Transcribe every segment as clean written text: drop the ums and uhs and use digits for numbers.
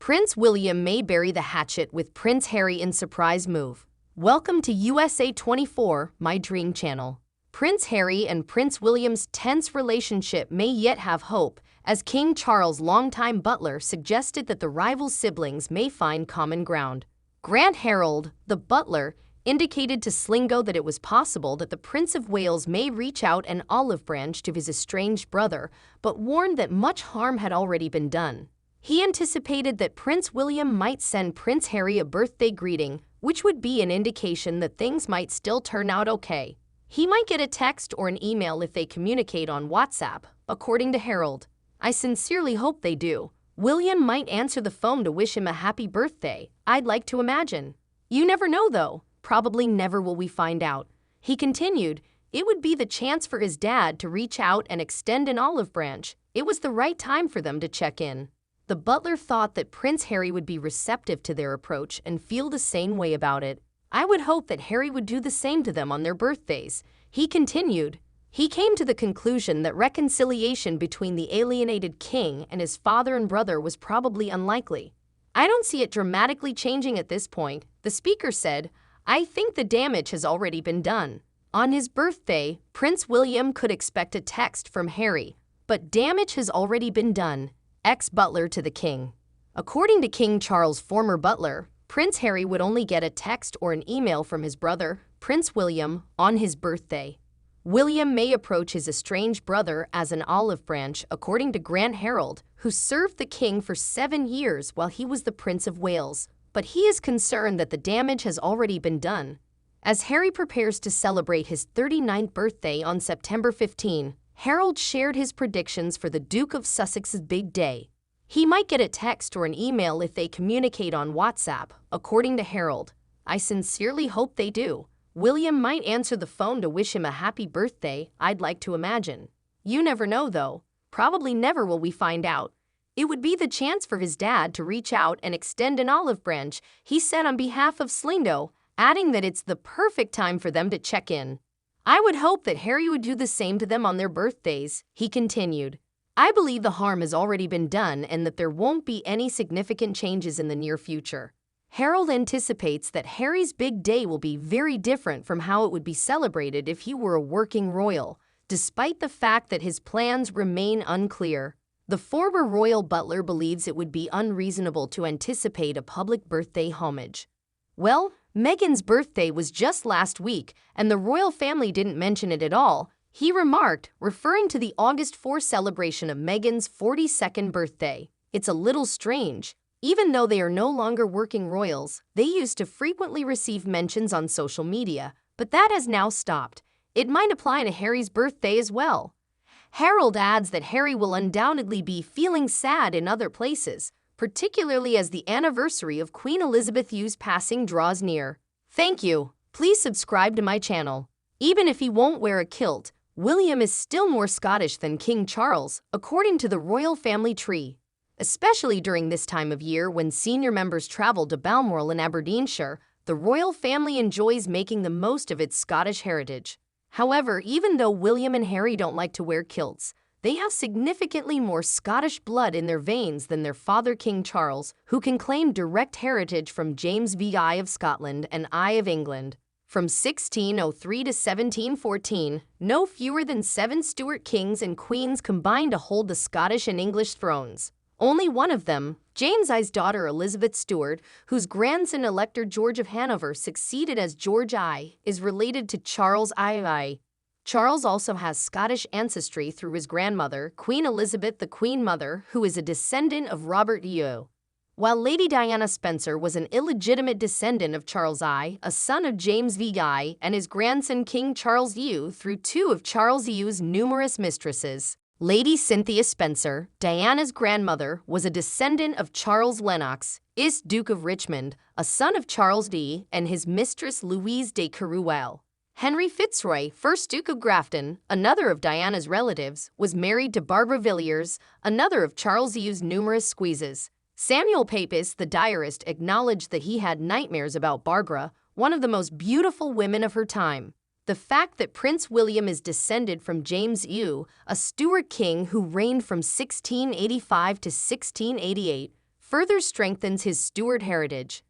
Prince William may bury the hatchet with Prince Harry in surprise move. Welcome to USA 24, my dream channel. Prince Harry and Prince William's tense relationship may yet have hope, as King Charles' longtime butler suggested that the rival siblings may find common ground. Grant Harold, the butler, indicated to Slingo that it was possible that the Prince of Wales may reach out an olive branch to his estranged brother, but warned that much harm had already been done. He anticipated that Prince William might send Prince Harry a birthday greeting, which would be an indication that things might still turn out okay. He might get a text or an email if they communicate on WhatsApp, according to Harold. I sincerely hope they do. William might answer the phone to wish him a happy birthday, I'd like to imagine. You never know though, probably never will we find out. He continued, it would be the chance for his dad to reach out and extend an olive branch. It was the right time for them to check in. The butler thought that Prince Harry would be receptive to their approach and feel the same way about it. I would hope that Harry would do the same to them on their birthdays. He continued. He came to the conclusion that reconciliation between the alienated king and his father and brother was probably unlikely. I don't see it dramatically changing at this point, the speaker said. I think the damage has already been done. On his birthday, Prince William could expect a text from Harry, but damage has already been done. Ex-butler to the king. According to King Charles' former butler, Prince Harry would only get a text or an email from his brother, Prince William, on his birthday. William may approach his estranged brother as an olive branch, according to Grant Harold, who served the king for 7 years while he was the Prince of Wales, but he is concerned that the damage has already been done. As Harry prepares to celebrate his 39th birthday on September 15, Harold shared his predictions for the Duke of Sussex's big day. He might get a text or an email if they communicate on WhatsApp, according to Harold. I sincerely hope they do. William might answer the phone to wish him a happy birthday, I'd like to imagine. You never know though, probably never will we find out. It would be the chance for his dad to reach out and extend an olive branch, he said on behalf of Slindo, adding that it's the perfect time for them to check in. I would hope that Harry would do the same to them on their birthdays, he continued. I believe the harm has already been done and that there won't be any significant changes in the near future. Harold anticipates that Harry's big day will be very different from how it would be celebrated if he were a working royal, despite the fact that his plans remain unclear. The former royal butler believes it would be unreasonable to anticipate a public birthday homage. Well, Meghan's birthday was just last week, and the royal family didn't mention it at all, he remarked, referring to the August 4 celebration of Meghan's 42nd birthday. It's a little strange. Even though they are no longer working royals, they used to frequently receive mentions on social media, but that has now stopped. It might apply to Harry's birthday as well. Harold adds that Harry will undoubtedly be feeling sad in other places, particularly as the anniversary of Queen Elizabeth II's passing draws near. Thank you. Please subscribe to my channel. Even if he won't wear a kilt, William is still more Scottish than King Charles, according to the royal family tree. Especially during this time of year when senior members travel to Balmoral in Aberdeenshire, the royal family enjoys making the most of its Scottish heritage. However, even though William and Harry don't like to wear kilts, they have significantly more Scottish blood in their veins than their father King Charles, who can claim direct heritage from James I of Scotland and I of England. From 1603 to 1714, no fewer than 7 Stuart kings and queens combined to hold the Scottish and English thrones. Only one of them, James I's daughter Elizabeth Stuart, whose grandson Elector George of Hanover succeeded as George I, is related to Charles II. Charles also has Scottish ancestry through his grandmother, Queen Elizabeth the Queen Mother, who is a descendant of Robert II. While Lady Diana Spencer was an illegitimate descendant of Charles I, a son of James I, and his grandson King Charles II through 2 of Charles II's numerous mistresses. Lady Cynthia Spencer, Diana's grandmother, was a descendant of Charles Lennox, is Duke of Richmond, a son of Charles D, and his mistress Louise de Keroualle. Henry Fitzroy, 1st Duke of Grafton, another of Diana's relatives, was married to Barbara Villiers, another of Charles II's numerous squeezes. Samuel Pepys, the diarist, acknowledged that he had nightmares about Barbara, one of the most beautiful women of her time. The fact that Prince William is descended from James I, a Stuart king who reigned from 1685 to 1688, further strengthens his Stuart heritage.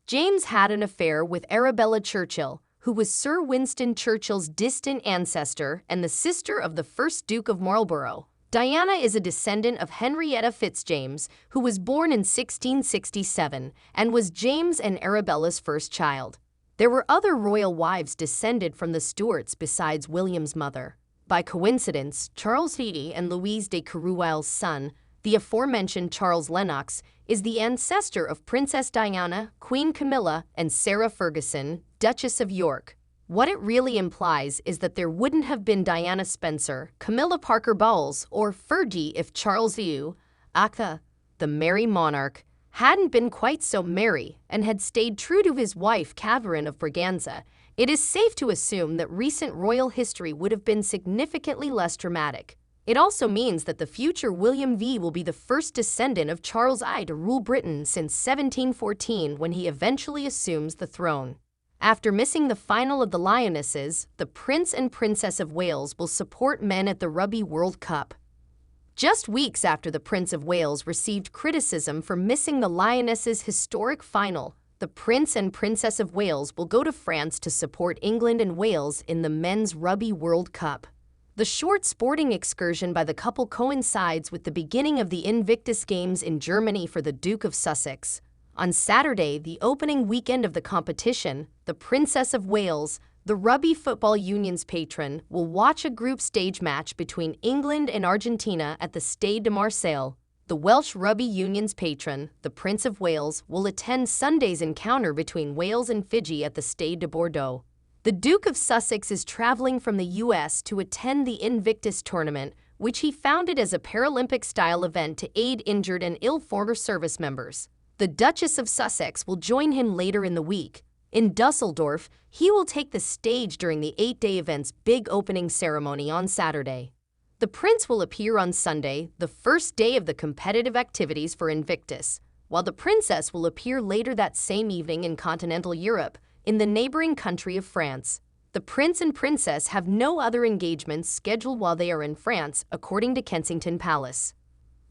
James had an affair with Arabella Churchill, who was Sir Winston Churchill's distant ancestor and the sister of the first Duke of Marlborough. Diana is a descendant of Henrietta Fitzjames, who was born in 1667 and was James and Arabella's first child. There were other royal wives descended from the Stuarts besides William's mother. By coincidence, Charles Lee and Louise de Kerouaille's son, the aforementioned Charles Lennox, is the ancestor of Princess Diana, Queen Camilla, and Sarah Ferguson, Duchess of York. What it really implies is that there wouldn't have been Diana Spencer, Camilla Parker Bowles, or Fergie if Charles Aka, the merry monarch, hadn't been quite so merry and had stayed true to his wife Catherine of Braganza. It is safe to assume that recent royal history would have been significantly less dramatic. It also means that the future William V will be the first descendant of Charles I to rule Britain since 1714 when he eventually assumes the throne. After missing the final of the Lionesses, the Prince and Princess of Wales will support men at the Rugby World Cup. Just weeks after the Prince of Wales received criticism for missing the Lionesses' historic final, the Prince and Princess of Wales will go to France to support England and Wales in the Men's Rugby World Cup. The short sporting excursion by the couple coincides with the beginning of the Invictus Games in Germany for the Duke of Sussex. On Saturday, the opening weekend of the competition, the Princess of Wales, the Rugby Football Union's patron, will watch a group stage match between England and Argentina at the Stade de Marseille. The Welsh Rugby Union's patron, the Prince of Wales, will attend Sunday's encounter between Wales and Fiji at the Stade de Bordeaux. The Duke of Sussex is traveling from the U.S. to attend the Invictus Tournament, which he founded as a Paralympic-style event to aid injured and ill former service members. The Duchess of Sussex will join him later in the week. In Dusseldorf, he will take the stage during the 8-day event's big opening ceremony on Saturday. The Prince will appear on Sunday, the first day of the competitive activities for Invictus, while the Princess will appear later that same evening in continental Europe, in the neighboring country of France. The Prince and Princess have no other engagements scheduled while they are in France, according to Kensington Palace.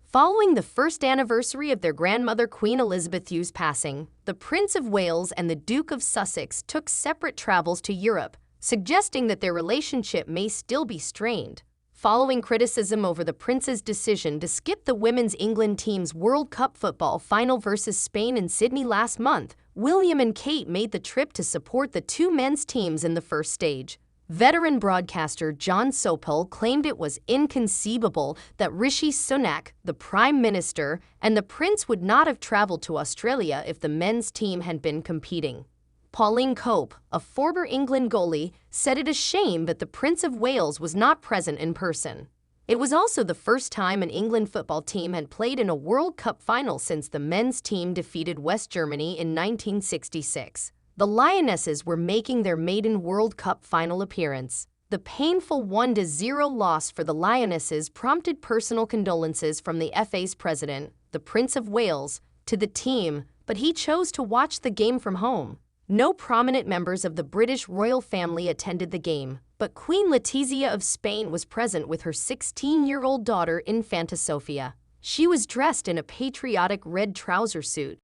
Following the first anniversary of their grandmother Queen Elizabeth II's passing, the Prince of Wales and the Duke of Sussex took separate travels to Europe, suggesting that their relationship may still be strained. Following criticism over the Prince's decision to skip the Women's England team's World Cup football final versus Spain in Sydney last month, William and Kate made the trip to support the two men's teams in the first stage. Veteran broadcaster John Sopel claimed it was inconceivable that Rishi Sunak, the Prime Minister, and the Prince would not have traveled to Australia if the men's team had been competing. Pauline Cope, a former England goalie, said it a shame that the Prince of Wales was not present in person. It was also the first time an England football team had played in a World Cup final since the men's team defeated West Germany in 1966. The Lionesses were making their maiden World Cup final appearance. The painful 1-0 loss for the Lionesses prompted personal condolences from the FA's president, the Prince of Wales, to the team, but he chose to watch the game from home. No prominent members of the British royal family attended the game, but Queen Letizia of Spain was present with her 16-year-old daughter Infanta Sofia. She was dressed in a patriotic red trouser suit,